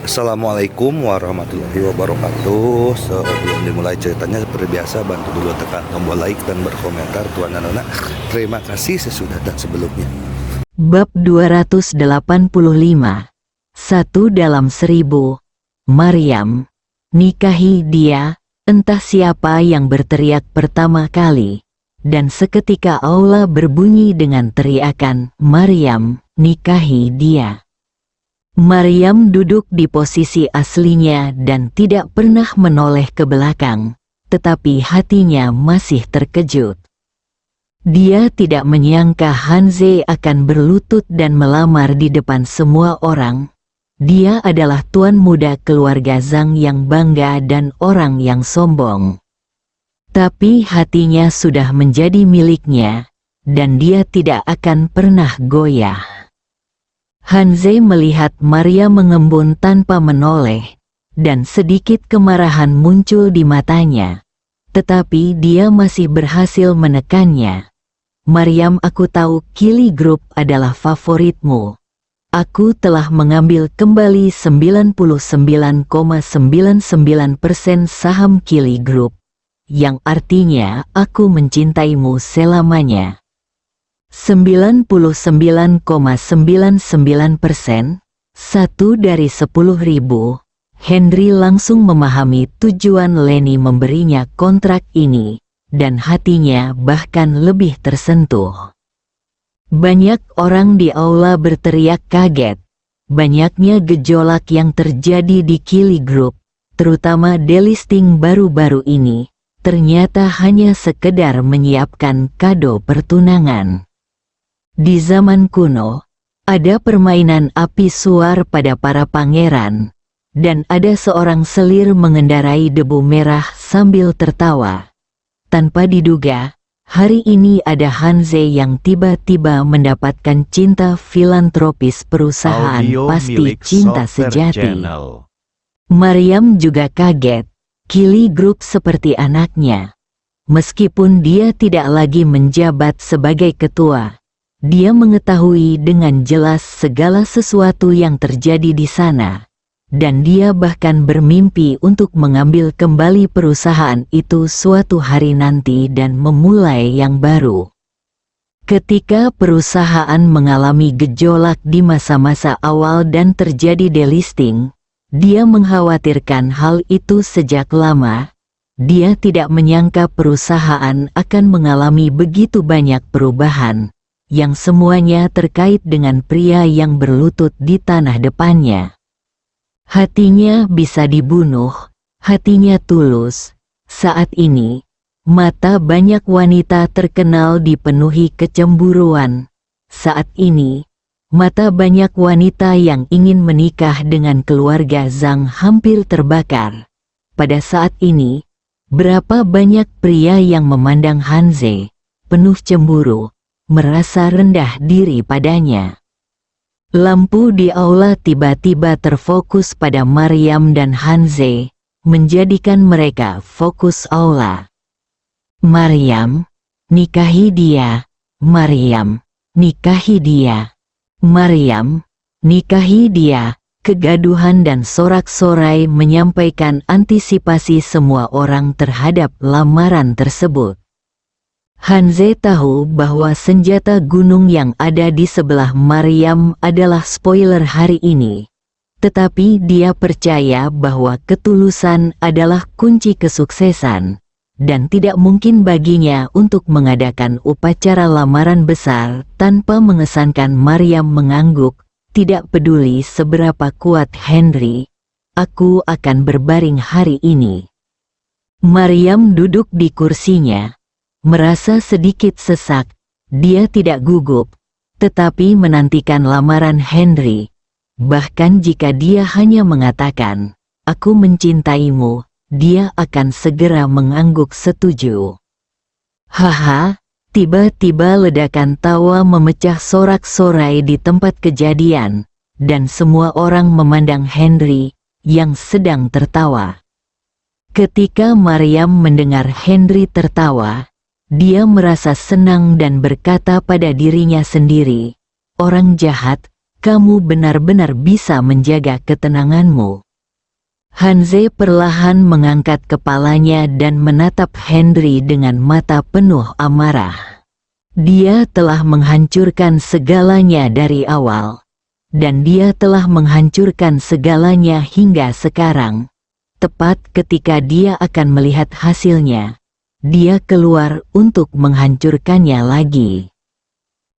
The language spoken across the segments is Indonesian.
Assalamualaikum warahmatullahi wabarakatuh. Sebelum dimulai ceritanya, seperti biasa bantu dulu tekan tombol like dan berkomentar tuan dan anak. Terima kasih sesudah dan sebelumnya. Bab 285. Satu dalam 1000. Maryam, nikahi dia. Entah siapa yang berteriak pertama kali, dan seketika aula berbunyi dengan teriakan, "Maryam, nikahi dia." Maryam duduk di posisi aslinya dan tidak pernah menoleh ke belakang, tetapi hatinya masih terkejut. Dia tidak menyangka Hanze akan berlutut dan melamar di depan semua orang. Dia adalah tuan muda keluarga Zhang yang bangga dan orang yang sombong. Tapi hatinya sudah menjadi miliknya, dan dia tidak akan pernah goyah. Hanze melihat Maria mengembun tanpa menoleh, dan sedikit kemarahan muncul di matanya. Tetapi dia masih berhasil menekannya. "Maryam, aku tahu Kili Group adalah favoritmu. Aku telah mengambil kembali 99,99% saham Kili Group, yang artinya aku mencintaimu selamanya." 99,99%, 1 dari 10.000. Henry langsung memahami tujuan Leni memberinya kontrak ini, dan hatinya bahkan lebih tersentuh. Banyak orang di aula berteriak kaget. Banyaknya gejolak yang terjadi di Kili Group, terutama delisting baru-baru ini, ternyata hanya sekedar menyiapkan kado pertunangan. Di zaman kuno, ada permainan api suar pada para pangeran, dan ada seorang selir mengendarai debu merah sambil tertawa. Tanpa diduga, hari ini ada Hanze yang tiba-tiba mendapatkan cinta filantropis perusahaan, pasti cinta sejati. Maryam juga kaget. Kili Group seperti anaknya. Meskipun dia tidak lagi menjabat sebagai ketua, dia mengetahui dengan jelas segala sesuatu yang terjadi di sana, dan dia bahkan bermimpi untuk mengambil kembali perusahaan itu suatu hari nanti dan memulai yang baru. Ketika perusahaan mengalami gejolak di masa-masa awal dan terjadi delisting, dia mengkhawatirkan hal itu sejak lama. Dia tidak menyangka perusahaan akan mengalami begitu banyak perubahan, yang semuanya terkait dengan pria yang berlutut di tanah depannya. Hatinya bisa dibunuh, hatinya tulus. Saat ini, mata banyak wanita terkenal dipenuhi kecemburuan. Saat ini, mata banyak wanita yang ingin menikah dengan keluarga Zhang hampir terbakar. Pada saat ini, berapa banyak pria yang memandang Hanze, penuh cemburu, merasa rendah diri padanya. Lampu di aula tiba-tiba terfokus pada Maryam dan Hanze, menjadikan mereka fokus aula. "Maryam, nikahi dia. Maryam, nikahi dia. Maryam, nikahi dia." Kegaduhan dan sorak-sorai menyampaikan antisipasi semua orang terhadap lamaran tersebut. Hanze tahu bahwa senjata gunung yang ada di sebelah Maryam adalah spoiler hari ini. Tetapi dia percaya bahwa ketulusan adalah kunci kesuksesan, dan tidak mungkin baginya untuk mengadakan upacara lamaran besar tanpa mengesankan Maryam mengangguk. "Tidak peduli seberapa kuat Henry, aku akan berbaring hari ini." Maryam duduk di kursinya. Merasa sedikit sesak, dia tidak gugup, tetapi menantikan lamaran Henry. Bahkan jika dia hanya mengatakan, "Aku mencintaimu," dia akan segera mengangguk setuju. Haha, tiba-tiba ledakan tawa memecah sorak-sorai di tempat kejadian, dan semua orang memandang Henry, yang sedang tertawa. Ketika Maryam mendengar Henry tertawa, dia merasa senang dan berkata pada dirinya sendiri, "Orang jahat, kamu benar-benar bisa menjaga ketenanganmu. Hanze perlahan mengangkat kepalanya dan menatap Henry dengan mata penuh amarah. Dia telah menghancurkan segalanya dari awal. Dan dia telah menghancurkan segalanya hingga sekarang. Tepat ketika dia akan melihat hasilnya, dia keluar untuk menghancurkannya lagi.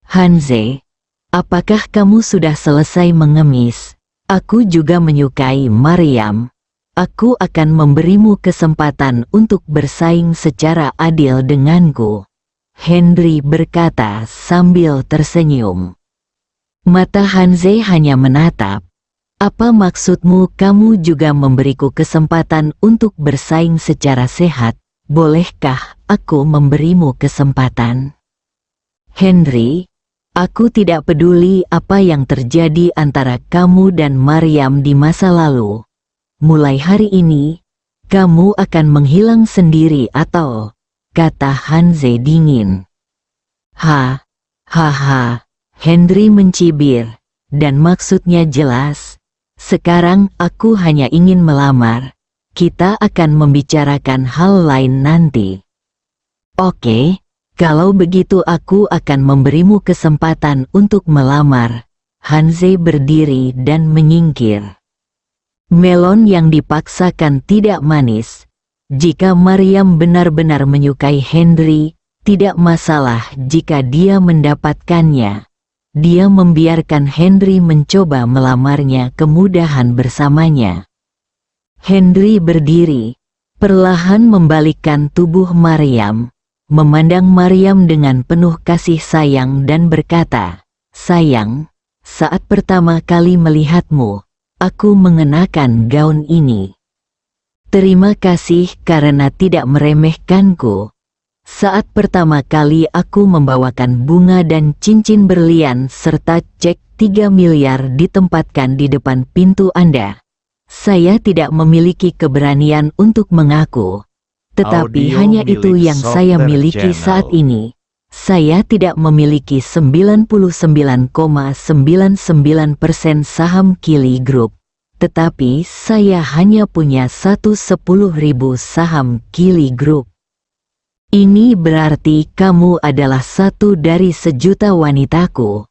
Hanze, apakah kamu sudah selesai mengemis? Aku juga menyukai Maryam. Aku akan memberimu kesempatan untuk bersaing secara adil denganku. Henry berkata sambil tersenyum. Mata Hanze hanya menatap. Apa maksudmu kamu juga memberiku kesempatan untuk bersaing secara sehat? Bolehkah aku memberimu kesempatan? Henry, aku tidak peduli apa yang terjadi antara kamu dan Maryam di masa lalu. Mulai hari ini, kamu akan menghilang sendiri atau, kata Hanze dingin. Hahaha, Henry mencibir, dan maksudnya jelas. Sekarang aku hanya ingin melamar. Kita akan membicarakan hal lain nanti. Oke, kalau begitu aku akan memberimu kesempatan untuk melamar. Hanze berdiri dan menyingkir. Melon yang dipaksakan tidak manis. Jika Maryam benar-benar menyukai Henry, tidak masalah jika dia mendapatkannya. Dia membiarkan Henry mencoba melamarnya kemudahan bersamanya. Henry berdiri, perlahan membalikkan tubuh Maryam, memandang Maryam dengan penuh kasih sayang dan berkata, "Sayang, saat pertama kali melihatmu, aku mengenakan gaun ini. Terima kasih karena tidak meremehkanku. Saat pertama kali aku membawakan bunga dan cincin berlian serta cek 3 miliar ditempatkan di depan pintu Anda. Saya tidak memiliki keberanian untuk mengaku. Tetapi Audio hanya itu milik yang saya Software miliki Channel. saat ini. Saya tidak memiliki 99,99% saham Kili Group. Tetapi saya hanya punya 1/10.000 saham Kili Group. Ini berarti kamu adalah satu dari sejuta wanitaku.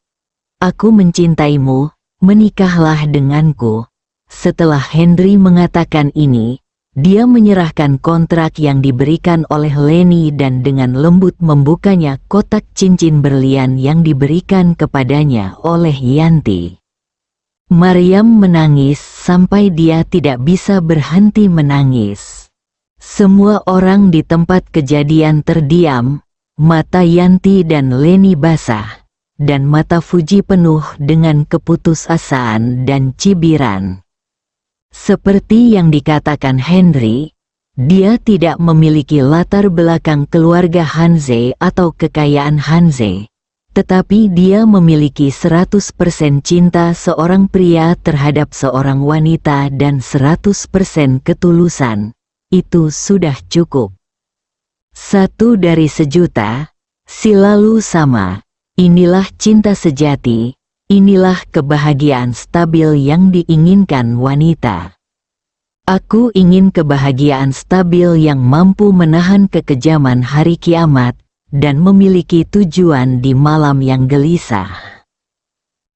Aku mencintaimu, menikahlah denganku." Setelah Henry mengatakan ini, dia menyerahkan kontrak yang diberikan oleh Lenny dan dengan lembut membukanya kotak cincin berlian yang diberikan kepadanya oleh Yanti. Maryam menangis sampai dia tidak bisa berhenti menangis. Semua orang di tempat kejadian terdiam, mata Yanti dan Lenny basah, dan mata Fuji penuh dengan keputusasaan dan cibiran. Seperti yang dikatakan Henry, dia tidak memiliki latar belakang keluarga Hanze atau kekayaan Hanze, tetapi dia memiliki 100% cinta seorang pria terhadap seorang wanita dan 100% ketulusan. Itu sudah cukup. Satu dari sejuta, selalu sama. Inilah cinta sejati, inilah kebahagiaan stabil yang diinginkan wanita. Aku ingin kebahagiaan stabil yang mampu menahan kekejaman hari kiamat, dan memiliki tujuan di malam yang gelisah.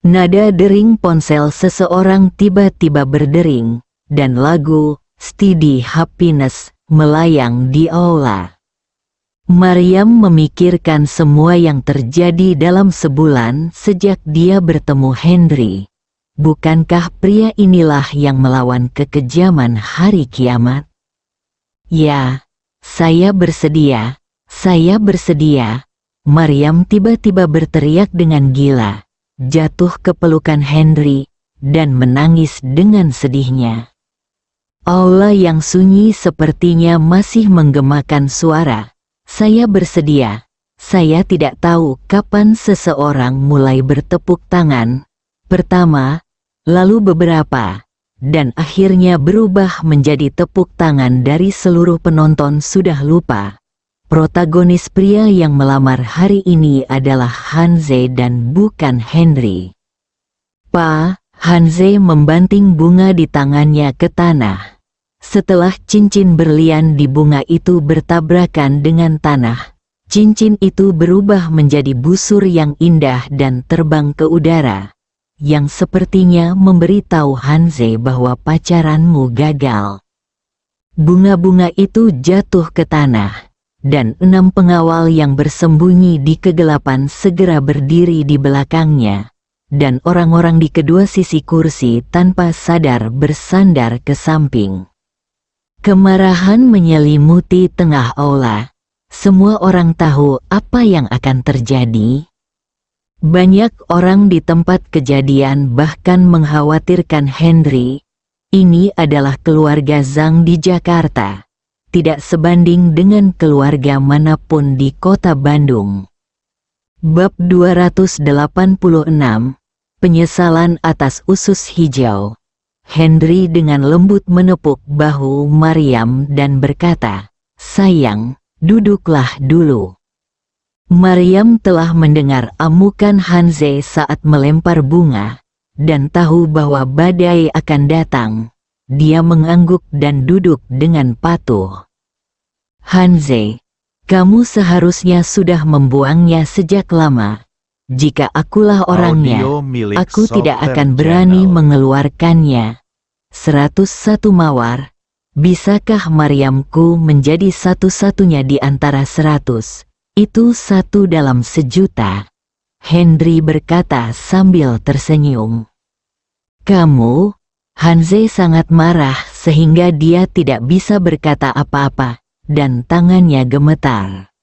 Nada dering ponsel seseorang tiba-tiba berdering, dan lagu Steady Happiness melayang di aula. Maryam memikirkan semua yang terjadi dalam sebulan sejak dia bertemu Henry. Bukankah pria inilah yang melawan kekejaman hari kiamat? Ya, saya bersedia, saya bersedia. Maryam tiba-tiba berteriak dengan gila, jatuh ke pelukan Henry, dan menangis dengan sedihnya. Aula yang sunyi sepertinya masih menggemakan suara. Saya bersedia. Saya tidak tahu kapan seseorang mulai bertepuk tangan. Pertama, lalu beberapa, dan akhirnya berubah menjadi tepuk tangan dari seluruh penonton sudah lupa. Protagonis pria yang melamar hari ini adalah Hanze dan bukan Henry. Pa, Hanze membanting bunga di tangannya ke tanah. Setelah cincin berlian di bunga itu bertabrakan dengan tanah, cincin itu berubah menjadi busur yang indah dan terbang ke udara, yang sepertinya memberitahu Hanze bahwa pacaranmu gagal. Bunga-bunga itu jatuh ke tanah, dan 6 pengawal yang bersembunyi di kegelapan segera berdiri di belakangnya, dan orang-orang di kedua sisi kursi tanpa sadar bersandar ke samping. Kemarahan menyelimuti tengah aula. Semua orang tahu apa yang akan terjadi. Banyak orang di tempat kejadian bahkan mengkhawatirkan Henry. Ini adalah keluarga Zhang di Jakarta, tidak sebanding dengan keluarga manapun di kota Bandung. Bab 286, Penyesalan atas usus hijau. Henry dengan lembut menepuk bahu Maryam dan berkata, "Sayang, duduklah dulu." Maryam telah mendengar amukan Hanze saat melempar bunga, dan tahu bahwa badai akan datang. Dia mengangguk dan duduk dengan patuh. "Hanze, kamu seharusnya sudah membuangnya sejak lama. Jika akulah orangnya, aku tidak akan berani mengeluarkannya." 101 mawar. Bisakah Maryamku menjadi satu-satunya di antara 100? Itu 1 dalam sejuta. Henry berkata sambil tersenyum. "Kamu?" Hanze sangat marah sehingga dia tidak bisa berkata apa-apa, dan tangannya gemetar.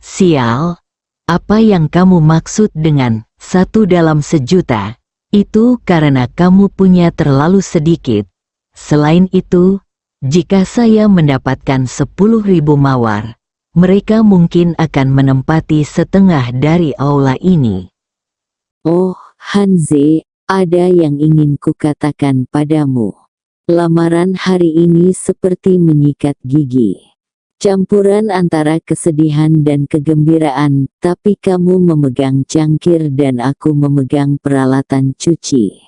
"Sial, apa yang kamu maksud dengan 1 dalam sejuta? Itu karena kamu punya terlalu sedikit. Selain itu, jika saya mendapatkan 10.000 mawar, mereka mungkin akan menempati setengah dari aula ini." "Oh, Hanze, ada yang ingin kukatakan padamu. Lamaran hari ini seperti menyikat gigi. Campuran antara kesedihan dan kegembiraan, tapi kamu memegang cangkir dan aku memegang peralatan cuci."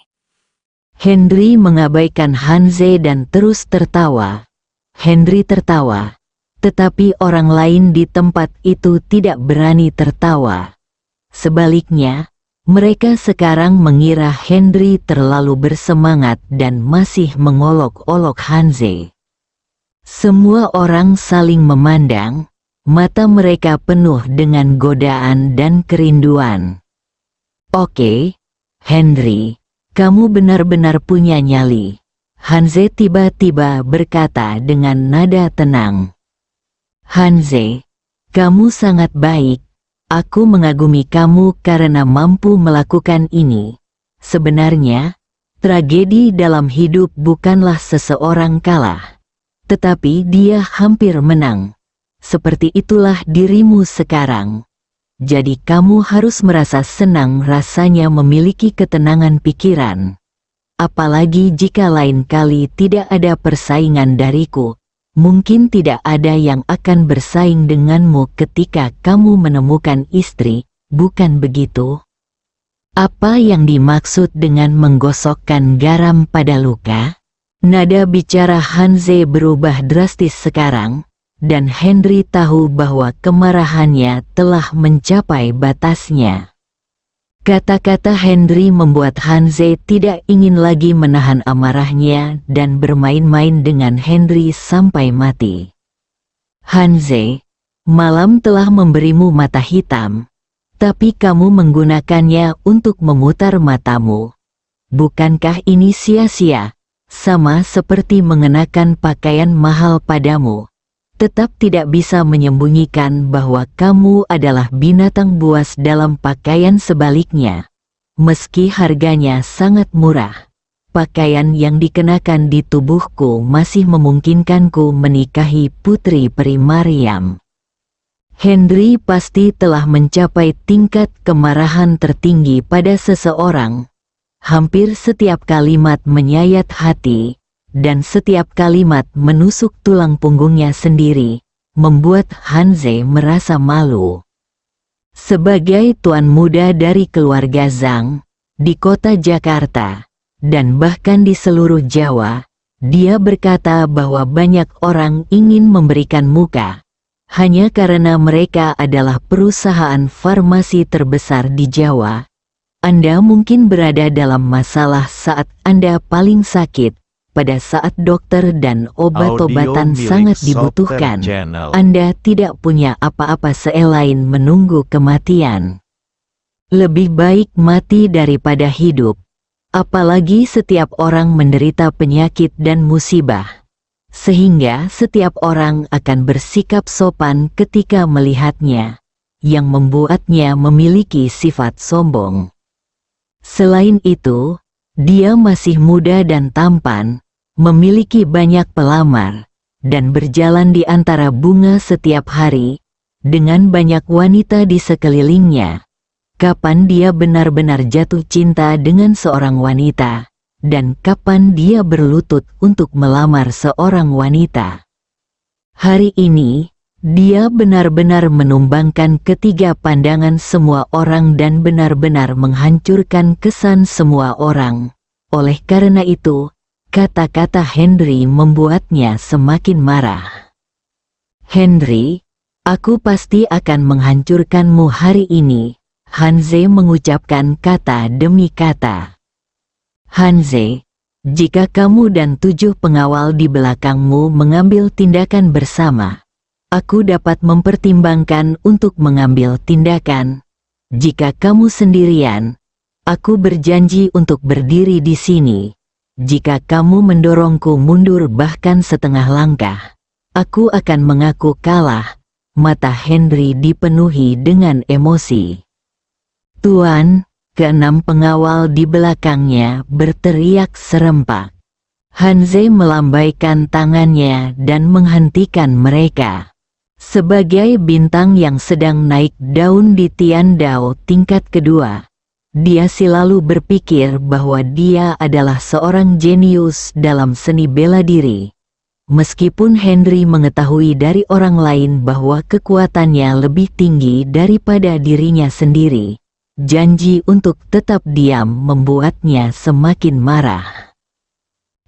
Henry mengabaikan Hanze dan terus tertawa. Henry tertawa, tetapi orang lain di tempat itu tidak berani tertawa. Sebaliknya, mereka sekarang mengira Henry terlalu bersemangat dan masih mengolok-olok Hanze. Semua orang saling memandang, mata mereka penuh dengan godaan dan kerinduan. "Oke, Henry, kamu benar-benar punya nyali," Hanze tiba-tiba berkata dengan nada tenang. "Hanze, kamu sangat baik. Aku mengagumi kamu karena mampu melakukan ini. Sebenarnya, tragedi dalam hidup bukanlah seseorang kalah, tetapi dia hampir menang. Seperti itulah dirimu sekarang. Jadi kamu harus merasa senang rasanya memiliki ketenangan pikiran. Apalagi jika lain kali tidak ada persaingan dariku. Mungkin tidak ada yang akan bersaing denganmu ketika kamu menemukan istri, bukan begitu?" Apa yang dimaksud dengan menggosokkan garam pada luka? Nada bicara Hanze berubah drastis sekarang, dan Henry tahu bahwa kemarahannya telah mencapai batasnya. Kata-kata Henry membuat Hanze tidak ingin lagi menahan amarahnya dan bermain-main dengan Henry sampai mati. "Hanze, malam telah memberimu mata hitam, tapi kamu menggunakannya untuk memutar matamu. Bukankah ini sia-sia, sama seperti mengenakan pakaian mahal padamu? Tetap tidak bisa menyembunyikan bahwa kamu adalah binatang buas dalam pakaian sebaliknya. Meski harganya sangat murah, pakaian yang dikenakan di tubuhku masih memungkinkanku menikahi putri peri Maryam." Henry pasti telah mencapai tingkat kemarahan tertinggi pada seseorang. Hampir setiap kalimat menyayat hati, dan setiap kalimat menusuk tulang punggungnya sendiri, membuat Hanze merasa malu. Sebagai tuan muda dari keluarga Zhang, di kota Jakarta, dan bahkan di seluruh Jawa. Dia berkata bahwa banyak orang ingin memberikan muka, hanya karena mereka adalah perusahaan farmasi terbesar di Jawa. Anda mungkin berada dalam masalah saat Anda paling sakit, pada saat dokter dan obat-obatan sangat dibutuhkan. Anda tidak punya apa-apa selain menunggu kematian. Lebih baik mati daripada hidup. Apalagi setiap orang menderita penyakit dan musibah, sehingga setiap orang akan bersikap sopan ketika melihatnya, yang membuatnya memiliki sifat sombong. Selain itu, dia masih muda dan tampan, memiliki banyak pelamar, dan berjalan di antara bunga setiap hari, dengan banyak wanita di sekelilingnya. Kapan dia benar-benar jatuh cinta dengan seorang wanita, dan kapan dia berlutut untuk melamar seorang wanita. Hari ini, dia benar-benar menumbangkan ketiga pandangan semua orang dan benar-benar menghancurkan kesan semua orang. Oleh karena itu, kata-kata Henry membuatnya semakin marah. "Henry, aku pasti akan menghancurkanmu hari ini," Hanze mengucapkan kata demi kata. "Hanze, jika kamu dan 7 pengawal di belakangmu mengambil tindakan bersama, aku dapat mempertimbangkan untuk mengambil tindakan. Jika kamu sendirian, aku berjanji untuk berdiri di sini. Jika kamu mendorongku mundur bahkan setengah langkah, aku akan mengaku kalah." Mata Henry dipenuhi dengan emosi. "Tuan," ke-6 pengawal di belakangnya berteriak serempak. Hanze melambaikan tangannya dan menghentikan mereka. Sebagai bintang yang sedang naik daun di Tiandao tingkat kedua, dia selalu berpikir bahwa dia adalah seorang jenius dalam seni bela diri. Meskipun Henry mengetahui dari orang lain bahwa kekuatannya lebih tinggi daripada dirinya sendiri, janji untuk tetap diam membuatnya semakin marah.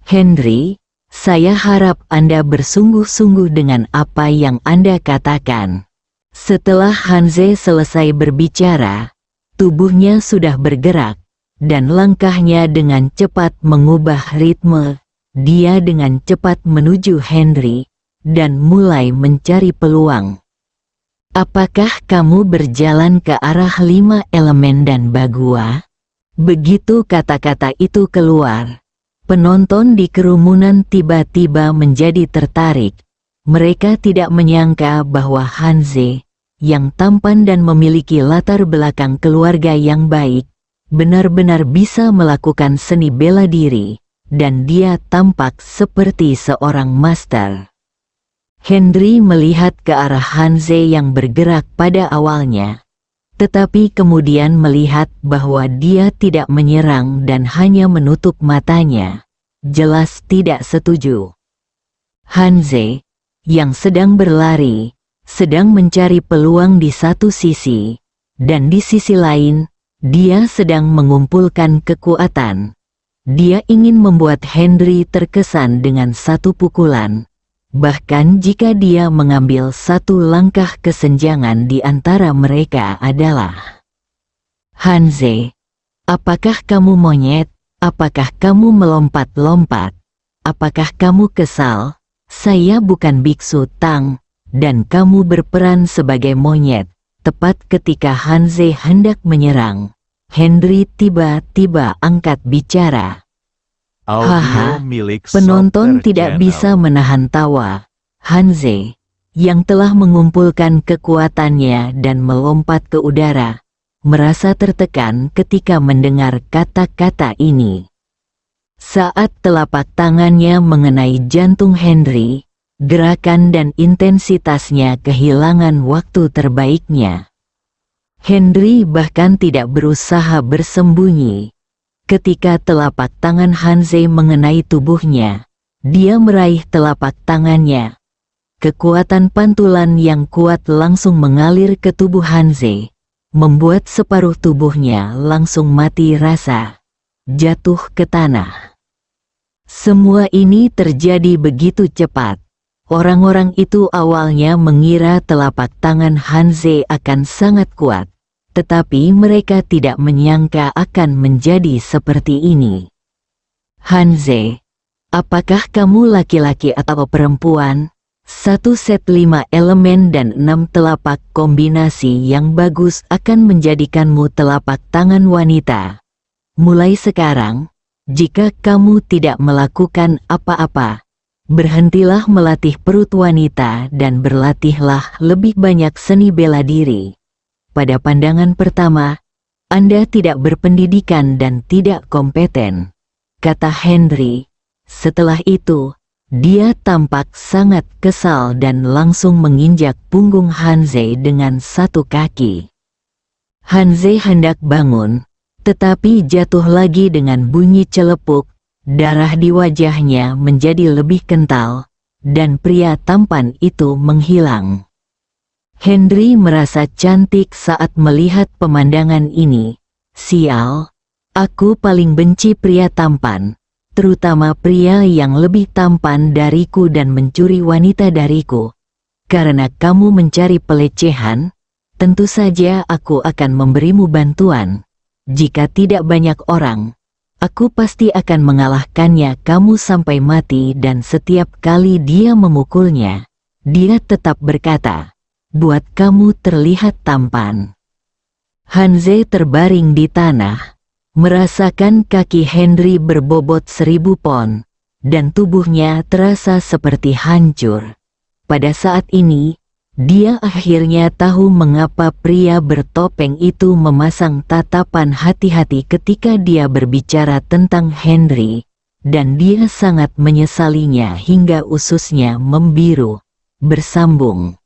"Henry, saya harap Anda bersungguh-sungguh dengan apa yang Anda katakan." Setelah Hanze selesai berbicara, tubuhnya sudah bergerak, dan langkahnya dengan cepat mengubah ritme. Dia dengan cepat menuju Henry, dan mulai mencari peluang. "Apakah kamu berjalan ke arah 5 elemen dan Bagua?" Begitu kata-kata itu keluar, penonton di kerumunan tiba-tiba menjadi tertarik. Mereka tidak menyangka bahwa Hanze, yang tampan dan memiliki latar belakang keluarga yang baik, benar-benar bisa melakukan seni bela diri, dan dia tampak seperti seorang master. Henry melihat ke arah Hanze yang bergerak pada awalnya, tetapi kemudian melihat bahwa dia tidak menyerang dan hanya menutup matanya. Jelas tidak setuju. Hanze, yang sedang berlari, sedang mencari peluang di satu sisi, dan di sisi lain, dia sedang mengumpulkan kekuatan. Dia ingin membuat Henry terkesan dengan satu pukulan. Bahkan jika dia mengambil satu langkah kesenjangan di antara mereka adalah, "Hanze, apakah kamu monyet? Apakah kamu melompat-lompat? Apakah kamu kesal? Saya bukan biksu Tang, dan kamu berperan sebagai monyet." Tepat ketika Hanze hendak menyerang, Henry tiba-tiba angkat bicara. Haha, penonton tidak bisa menahan tawa. Hanze, yang telah mengumpulkan kekuatannya dan melompat ke udara, merasa tertekan ketika mendengar kata-kata ini. Saat telapak tangannya mengenai jantung Henry, gerakan dan intensitasnya kehilangan waktu terbaiknya. Henry bahkan tidak berusaha bersembunyi. Ketika telapak tangan Hanze mengenai tubuhnya, dia meraih telapak tangannya. Kekuatan pantulan yang kuat langsung mengalir ke tubuh Hanze, membuat separuh tubuhnya langsung mati rasa, jatuh ke tanah. Semua ini terjadi begitu cepat. Orang-orang itu awalnya mengira telapak tangan Hanze akan sangat kuat, tetapi mereka tidak menyangka akan menjadi seperti ini. Hanze, apakah kamu laki-laki atau perempuan? Satu set 5 elemen dan 6 telapak kombinasi yang bagus akan menjadikanmu telapak tangan wanita. Mulai sekarang, jika kamu tidak melakukan apa-apa, berhentilah melatih perut wanita dan berlatihlah lebih banyak seni bela diri. Pada pandangan pertama, Anda tidak berpendidikan dan tidak kompeten, kata Henry. Setelah itu, dia tampak sangat kesal dan langsung menginjak punggung Hanze dengan satu kaki. Hanze hendak bangun, tetapi jatuh lagi dengan bunyi celepuk. Darah di wajahnya menjadi lebih kental, dan pria tampan itu menghilang. Henry merasa cantik saat melihat pemandangan ini. Sial, aku paling benci pria tampan, terutama pria yang lebih tampan dariku dan mencuri wanita dariku. Karena kamu mencari pelecehan, tentu saja aku akan memberimu bantuan. Jika tidak banyak orang, aku pasti akan mengalahkannya kamu sampai mati. Dan setiap kali dia memukulnya, dia tetap berkata, buat kamu terlihat tampan. Hanze terbaring di tanah, merasakan kaki Henry berbobot 1000 pon, dan tubuhnya terasa seperti hancur. Pada saat ini, dia akhirnya tahu mengapa pria bertopeng itu memasang tatapan hati-hati ketika dia berbicara tentang Henry, dan dia sangat menyesalinya hingga ususnya membiru. Bersambung.